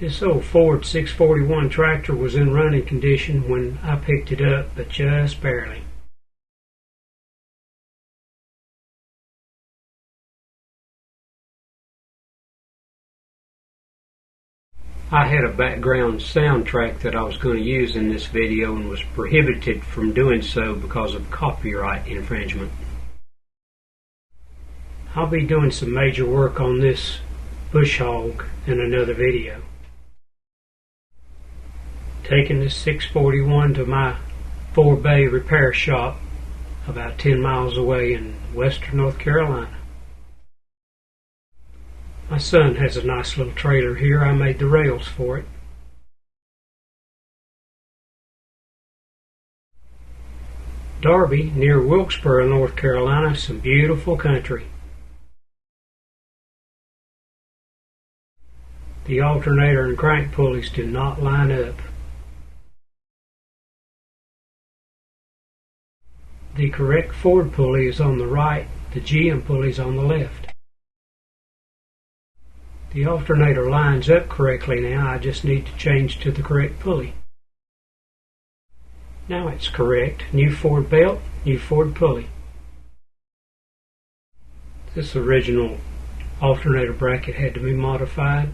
This old Ford 641 tractor was in running condition when I picked it up, but just barely. I had a background soundtrack that I was going to use in this video and was prohibited from doing so because of copyright infringement. I'll be doing some major work on this bush hog in another video. Taking this 641 to my 4-bay repair shop about 10 miles away in western North Carolina. My son has a nice little trailer here. I made the rails for it. Darby, near Wilkesboro, North Carolina, some beautiful country. The alternator and crank pulleys do not line up. The correct Ford pulley is on the right, the GM pulley is on the left. The alternator lines up correctly now, I just need to change to the correct pulley. Now it's correct. New Ford belt, new Ford pulley. This original alternator bracket had to be modified.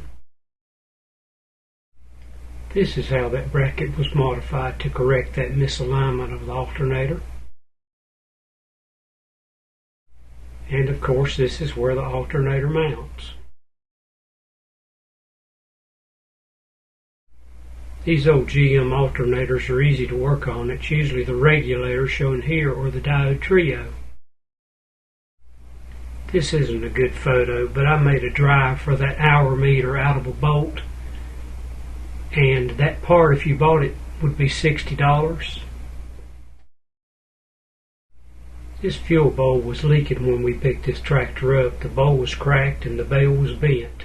This is how that bracket was modified to correct that misalignment of the alternator. And of course this is where the alternator mounts. These old GM alternators are easy to work on. It's usually the regulator shown here or the diode trio. This isn't a good photo, but I made a drive for that hour meter out of a bolt. And that part, if you bought it, would be $60. This fuel bowl was leaking when we picked this tractor up. The bowl was cracked and the bail was bent.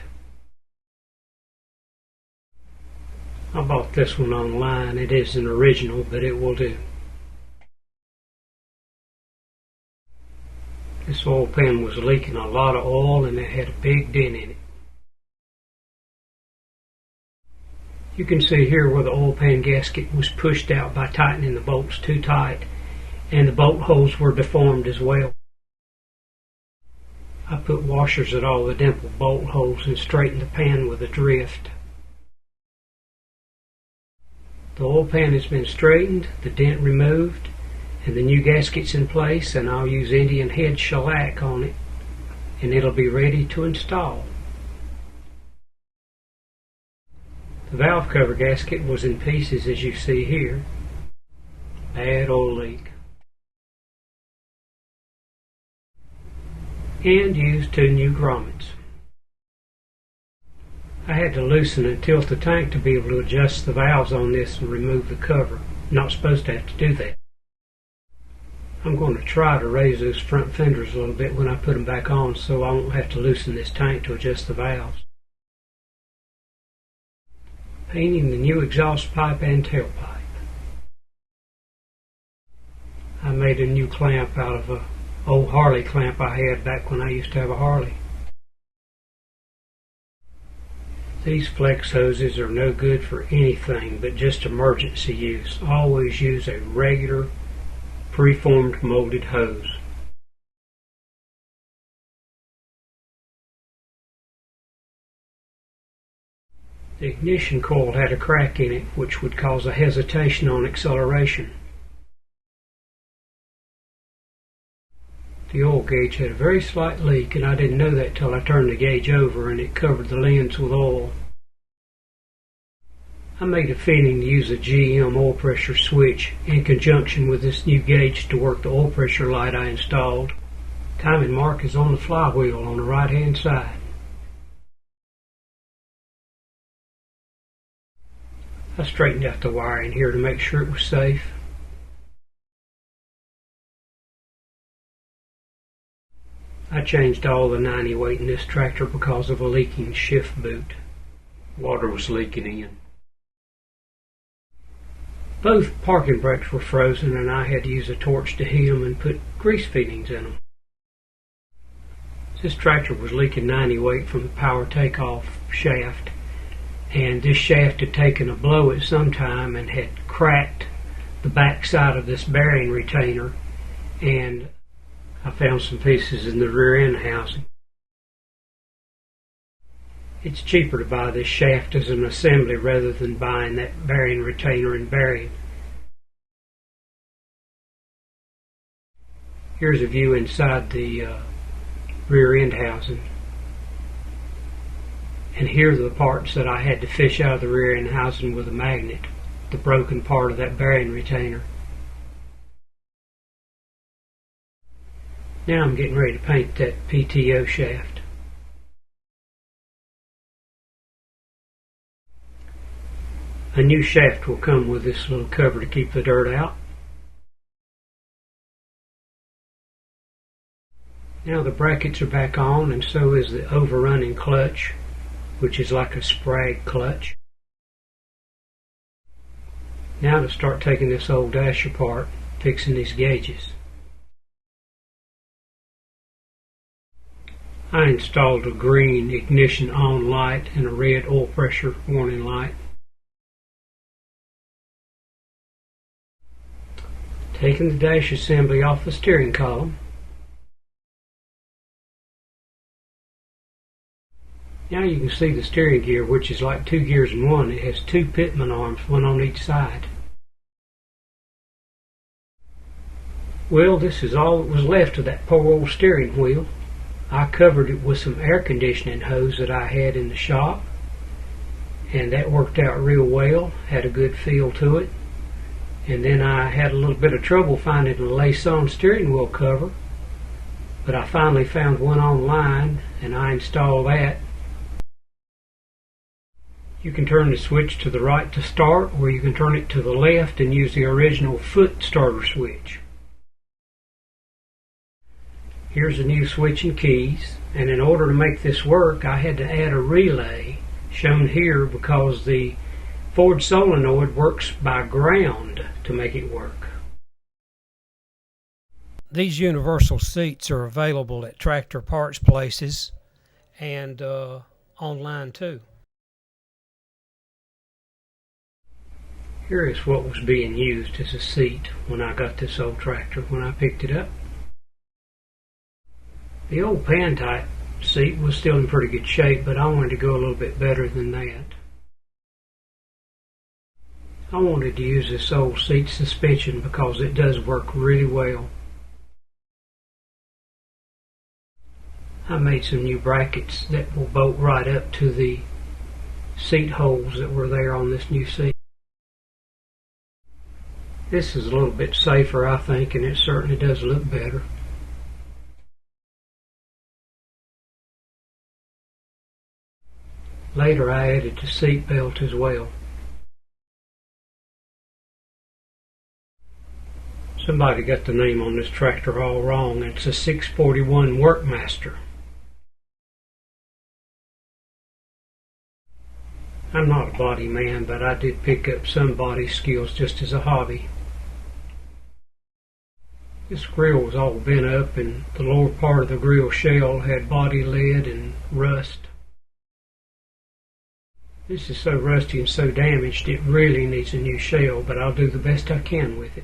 I bought this one online. It isn't original, but it will do. This oil pan was leaking a lot of oil and it had a big dent in it. You can see here where the oil pan gasket was pushed out by tightening the bolts too tight, and the bolt holes were deformed as well. I put washers at all the dimple bolt holes and straightened the pan with a drift. The oil pan has been straightened, the dent removed, and the new gasket's in place, and I'll use Indian head shellac on it, and it'll be ready to install. The valve cover gasket was in pieces as you see here. Bad oil leak. And used 2 new grommets. I had to loosen and tilt the tank to be able to adjust the valves on this and remove the cover. Not supposed to have to do that. I'm going to try to raise those front fenders a little bit when I put them back on so I won't have to loosen this tank to adjust the valves. Painting the new exhaust pipe and tailpipe. I made a new clamp out of a old Harley clamp I had back when I used to have a Harley. These flex hoses are no good for anything but just emergency use. Always use a regular preformed molded hose. The ignition coil had a crack in it which would cause a hesitation on acceleration. The oil gauge had a very slight leak, and I didn't know that till I turned the gauge over and it covered the lens with oil. I made a fitting to use a GM oil pressure switch in conjunction with this new gauge to work the oil pressure light I installed. Timing mark is on the flywheel on the right hand side. I straightened out the wiring here to make sure it was safe. I changed all the 90 weight in this tractor because of a leaking shift boot. Water was leaking in. Both parking brakes were frozen and I had to use a torch to heat them and put grease fittings in them. This tractor was leaking 90 weight from the power takeoff shaft, and this shaft had taken a blow at some time and had cracked the back side of this bearing retainer, and I found some pieces in the rear end housing. It's cheaper to buy this shaft as an assembly rather than buying that bearing retainer and bearing. Here's a view inside the rear end housing. And here are the parts that I had to fish out of the rear end housing with a magnet, the broken part of that bearing retainer. Now I'm getting ready to paint that PTO shaft. A new shaft will come with this little cover to keep the dirt out. Now the brackets are back on, and so is the overrunning clutch, which is like a sprag clutch. Now to start taking this old dash apart, fixing these gauges. I installed a green ignition on light and a red oil pressure warning light. Taking the dash assembly off the steering column. Now you can see the steering gear, which is like 2 gears in one. It has 2 pitman arms, one on each side. Well, this is all that was left of that poor old steering wheel. I covered it with some air conditioning hose that I had in the shop, and that worked out real well, had a good feel to it. And then I had a little bit of trouble finding a lace-on steering wheel cover, but I finally found one online, and I installed that. You can turn the switch to the right to start, or you can turn it to the left and use the original foot starter switch. Here's a new switch and keys, and in order to make this work I had to add a relay, shown here because the Ford solenoid works by ground to make it work. These universal seats are available at tractor parts places and online too. Here is what was being used as a seat when I got this old tractor when I picked it up. The old pan type seat was still in pretty good shape, but I wanted to go a little bit better than that. I wanted to use this old seat suspension because it does work really well. I made some new brackets that will bolt right up to the seat holes that were there on this new seat. This is a little bit safer, I think, and it certainly does look better. Later I added the seat belt as well. Somebody got the name on this tractor all wrong. It's a 641 Workmaster. I'm not a body man, but I did pick up some body skills just as a hobby. This grill was all bent up, and the lower part of the grill shell had body lead and rust. This is so rusty and so damaged it really needs a new shell, but I'll do the best I can with it.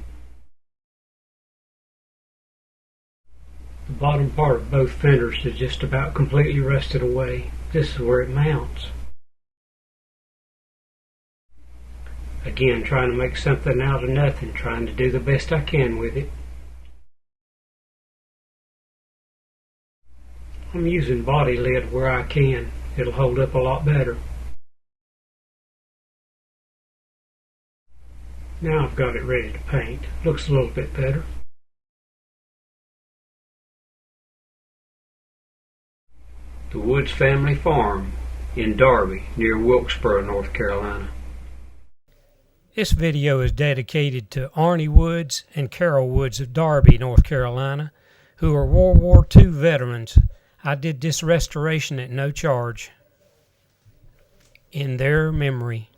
The bottom part of both fenders is just about completely rusted away. This is where it mounts. Again, trying to make something out of nothing, trying to do the best I can with it. I'm using body lead where I can. It'll hold up a lot better. Now I've got it ready to paint. Looks a little bit better. The Woods Family Farm in Darby, near Wilkesboro, North Carolina. This video is dedicated to Arnie Woods and Carol Woods of Darby, North Carolina, who are World War II veterans. I did this restoration at no charge in their memory.